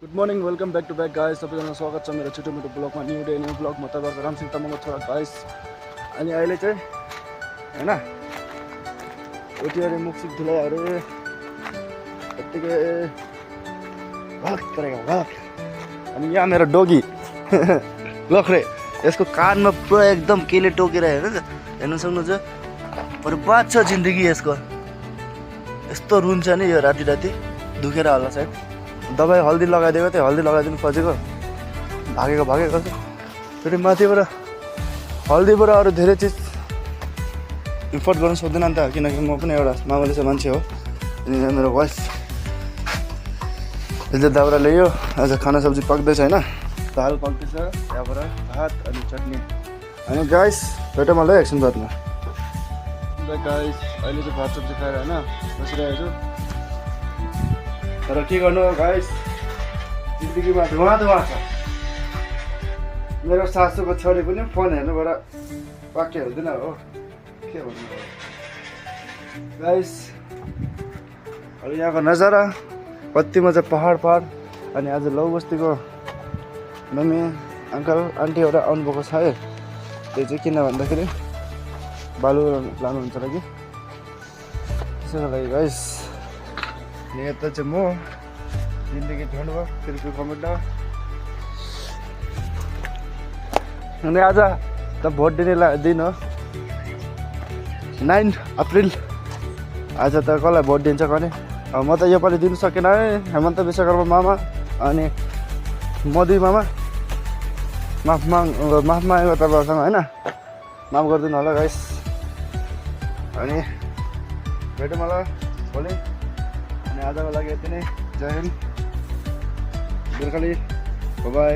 good morning welcome back to back guys सबैजना स्वागत छ मेरो छोटो मोटो ब्लगमा न्यू डे न्यू ब्लग म तपाईँको रामसिंह तामाङको छोरा गाइस अनि अहिले चाहिँ हैन उठ्यो मुखसिक धुलाइ अरे यत्तिकै भलक परेको भलक अनि यहाँ मेरो डोगी लखरे यसको कानमा पुरा एकदम केले टोकेर हेर्नु सक्नुहुन्छ बर्बाद छ जिन्दगी यसको यस्तो रुन्छ नि यो राति राति दुखेर होला सायद दबाई हल्दी लगाइदिएको थिएँ हल्दी लगाइदिनु खोजेको भागेको छ फेरि माथिबाट हल्दीबाट अरू धेरै चिज इम्पोर्ट गर्न सक्दैन नि त किनकि म पनि एउटा मामूली मान्छे हो अनि मेरो वाइफ हिजो दाउरा ल्यायो आज खाना सब्जी पाक्दैछ होइन दाल पाक्दैछ त्यहाँबाट भात अनि चटनी अनि गाइस भेटौँ मलाई एकछिन बादमा गाइस अहिले चाहिँ भात सब्जी खाएर होइन बसिरहेको छु तर के गर्नु गाइस जिन्दगीमा धुवा छ मेरो सासूको छोरी पनि फोन हेर्नुबाट वाक्य हुँदैन हो के भन्नु गाइस अब यहाँको नजारा कति मजा पहाड अनि आज लौ बस्तीको मम्मी अङ्कल आन्टी एउटा आउनुभएको छ है त्यो चाहिँ किन भन्दाखेरि बालु लानुहुन्छ र कि त्यसैको लागि गाइस यता चाहिँ म जिन्दगी झन्ड भयो फेरि कमेन्ट अनि आज त भोट दिने दिन हो 9 अप्रिल आज त कसलाई भोट दिन्छ भने अब म त योपालि दिनु सकेन है हेमन्त विश्वकर्मा मामा अनि मोदी मामा माफ मागेको तपाईँहरूसँग होइन माफ गरिदिनु होला गाइस अनि भेटौँ मलाई भोलि अनि आजको लागि यति नै जय हिन्द बिर्खली बाई